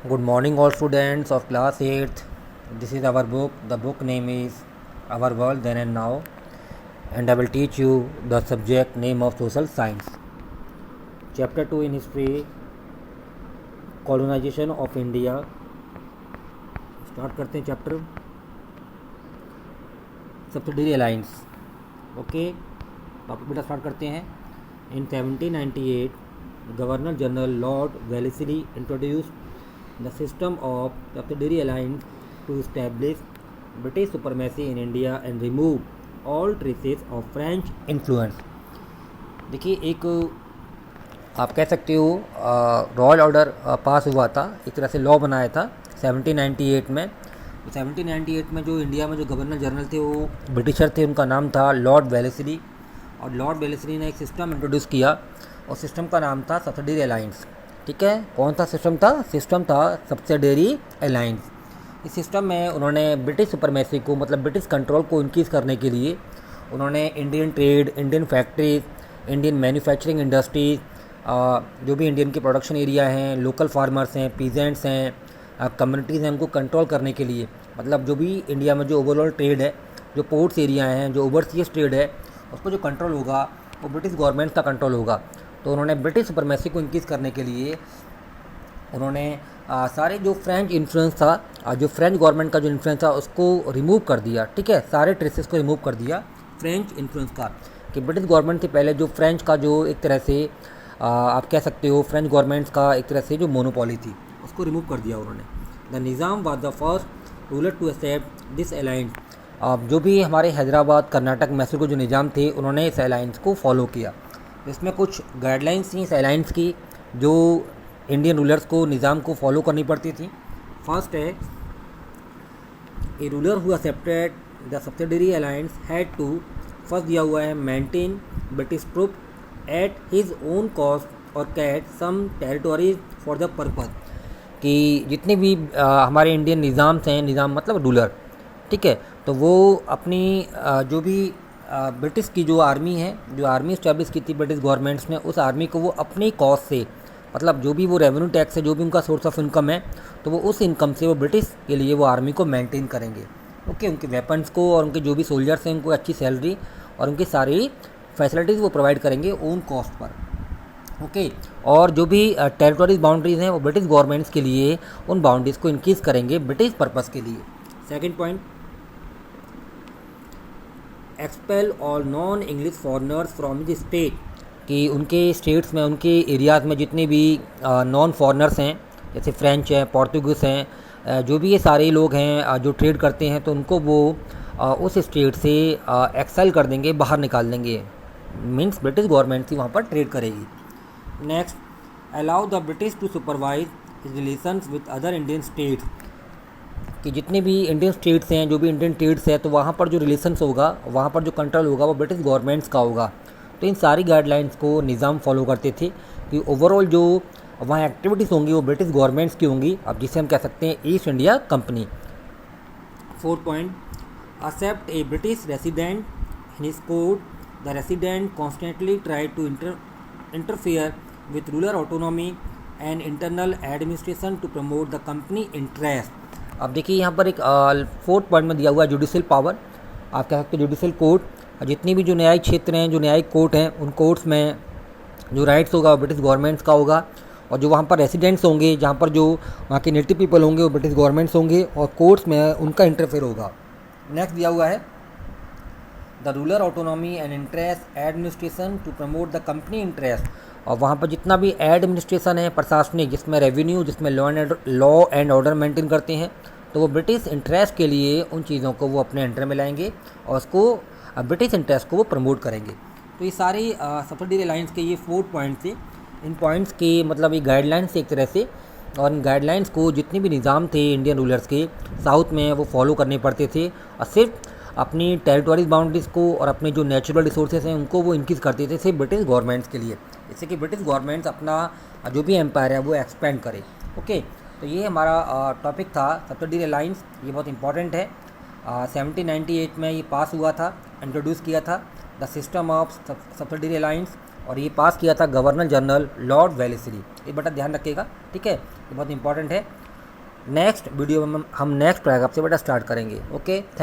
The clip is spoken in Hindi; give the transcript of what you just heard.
Good morning, all students of class 8th. This is our book. The book name is Our World Then and Now, and I will teach you the subject name of social science. Chapter 2 in history, colonization of India. Start करते हैं chapter subsidiary alliance. Okay, topic बेटा स्टार्ट करते हैं. इन 1798 governor general Lord Wellesley introduced the system of subsidiary alliance to establish British supremacy in India and remove all traces of French influence. देखिए, एक आप कह सकते हो रॉयल ऑर्डर पास हुआ था, एक तरह से लॉ बनाया था 1798 में. 1798 में जो इंडिया में जो गवर्नर जनरल थे वो ब्रिटिशर थे, उनका नाम था लॉर्ड वेलेस्ली. और लॉर्ड वेलेस्ली ने एक सिस्टम इंट्रोड्यूस किया और सिस्टम का नाम था सब्सिडरी अलायंस. ठीक है, कौन सा सिस्टम था? सिस्टम था सब्सिडरी अलायंस. इस सिस्टम में उन्होंने ब्रिटिश सुपरमेसी को, मतलब ब्रिटिश कंट्रोल को इंक्रीज़ करने के लिए उन्होंने Indian trade, Indian factories, Indian manufacturing industries, जो भी इंडियन के प्रोडक्शन एरिया हैं, लोकल फार्मर्स हैं, पीजेंट्स हैं, कम्युनिटीज़ हैं, उनको कंट्रोल करने के लिए, मतलब जो भी इंडिया में जो ओवरऑल ट्रेड है, जो पोर्ट्स एरिया हैं, जो ओवरसीज ट्रेड है, उसको जो कंट्रोल होगा वो ब्रिटिश गवर्नमेंट का कंट्रोल होगा. तो उन्होंने ब्रिटिश सुपरमेसी को इंक्रीज़ करने के लिए उन्होंने सारे जो फ्रेंच इन्फ्लुएंस था, जो फ्रेंच गवर्नमेंट का जो इन्फ्लुएंस था उसको रिमूव कर दिया. ठीक है, सारे ट्रेसेस को रिमूव कर दिया फ्रेंच इन्फ्लुएंस का. कि ब्रिटिश गवर्नमेंट से पहले जो फ्रेंच का जो एक तरह से आप कह सकते हो फ्रेंच गवर्नमेंट का एक तरह से जो मोनोपोली थी उसको रिमूव कर दिया उन्होंने. The Nizam was the first ruler to accept this alliance. जो भी हमारे हैदराबाद, कर्नाटक, मैसूर के जो निज़ाम थे उन्होंने इस अलायंस को फॉलो किया. इसमें कुछ गाइडलाइंस थी इस अलायंस की जो इंडियन रूलर्स को, निज़ाम को फॉलो करनी पड़ती थी. फर्स्ट है, a ruler who accepted the subsidiary alliance had to, first दिया हुआ है, maintain British troop at his own cost और cede some territories for the purpose. कि जितने भी हमारे इंडियन निज़ाम्स हैं, निज़ाम मतलब रूलर, ठीक है, तो वो अपनी जो भी ब्रिटिश की जो आर्मी है, जो आर्मी इस्टेब्लिश की थी ब्रिटिश गवर्नमेंट्स ने, उस आर्मी को वो अपनी कॉस्ट से, मतलब जो भी वो रेवेन्यू टैक्स है, जो भी उनका सोर्स ऑफ इनकम है, तो वो उस इनकम से वो ब्रिटिश के लिए वो आर्मी को मेंटेन करेंगे. ओके, उनके वेपन्स को और उनके जो भी सोल्जर्स हैं उनको अच्छी सैलरी और उनकी सारी फैसिलिटीज़ वो प्रोवाइड करेंगे ओन कॉस्ट पर. ओके, और जो भी टेरिटोरीज बाउंड्रीज हैं वो ब्रिटिश गवर्नमेंट्स के लिए उन बाउंड्रीज़ को इंक्रीज़ करेंगे ब्रिटिश पर्पज़ के लिए. Second point, expel all non English foreigners from the state. कि उनके स्टेट्स में, उनके एरियाज़ में जितने भी नॉन फॉरनर्स हैं, जैसे फ्रेंच हैं, पोर्तुगीज़ हैं, जो भी ये सारे लोग हैं जो ट्रेड करते हैं, तो उनको वो उस स्टेट से एक्सेल कर देंगे, बाहर निकाल देंगे. मीन्स ब्रिटिश गवर्नमेंट ही वहाँ पर ट्रेड करेगी. Next, allow the British to supervise his relations with other Indian states. कि जितने भी इंडियन स्टेट्स हैं, जो भी इंडियन ट्रेड्स है, तो वहाँ पर जो रिलेशंस होगा, वहाँ पर जो कंट्रोल होगा वो ब्रिटिश गवर्नमेंट्स का होगा. तो इन सारी गाइडलाइंस को निज़ाम फॉलो करते थे कि ओवरऑल जो वहाँ एक्टिविटीज़ होंगी वो ब्रिटिश गवर्नमेंट्स की होंगी, अब जिसे हम कह सकते हैं East India Company. Fourth point, accept a British resident in his court, the resident constantly try to interfere with rural autonomy and internal administration to promote the company interest. अब देखिए, यहाँ पर एक फोर्थ पॉइंट में दिया हुआ है जुडिशियल पावर, आप कह सकते हो जुडिशियल कोर्ट. जितनी भी जो न्यायिक क्षेत्र हैं, जो न्यायिक कोर्ट हैं, उन कोर्ट्स में जो राइट्स होगा वो ब्रिटिश गवर्नमेंट्स का होगा. और जो वहाँ पर रेसिडेंट्स होंगे, जहाँ पर जो वहाँ के नेटिव पीपल होंगे, वो ब्रिटिश गवर्नमेंट्स होंगे और कोर्ट्स में उनका इंटरफेयर होगा. नेक्स्ट दिया हुआ है, the ruler autonomy and interest administration to promote the company interest. और वहाँ पर जितना भी एडमिनिस्ट्रेशन है, प्रशासनिक, जिसमें रेवेन्यू, जिसमें लॉ एंड ऑर्डर मेंटेन करते हैं, तो वो ब्रिटिश इंटरेस्ट के लिए उन चीज़ों को वो अपने अंडर में लाएंगे और उसको ब्रिटिश इंटरेस्ट को वो प्रमोट करेंगे. तो ये सारी सब्सिडरी अलायंस के ये 4 पॉइंट थे. इन पॉइंट्स के मतलब ये गाइडलाइंस एक तरह से, और इन गाइडलाइंस को जितने भी निज़ाम थे इंडियन रूलर्स के साउथ में वो फॉलो करने पड़ते थे, और सिर्फ अपनी टेरिटोरीज बाउंड्रीज़ को और अपने जो नेचुरल रिसोर्सेज हैं उनको वो इंक्रीज़ करते थे सिर्फ ब्रिटिश गवर्नमेंट्स के लिए, जिससे कि ब्रिटिश गवर्नमेंट्स अपना जो भी एम्पायर है वो एक्सपेंड करे. ओके, तो ये हमारा टॉपिक था सब्सिडरी अलायंस. ये बहुत इंपॉर्टेंट है. 1798 में ये पास हुआ था, इंट्रोड्यूस किया था the system of subsidiary alliance, और ये पास किया था गवर्नर जनरल लॉर्ड वेलेस्ली. ये बेटा ध्यान रखिएगा, ठीक है, ये बहुत इंपॉर्टेंट है. नेक्स्ट वीडियो में हम नेक्स्ट पैराग्राफ से बेटा स्टार्ट करेंगे। ओके।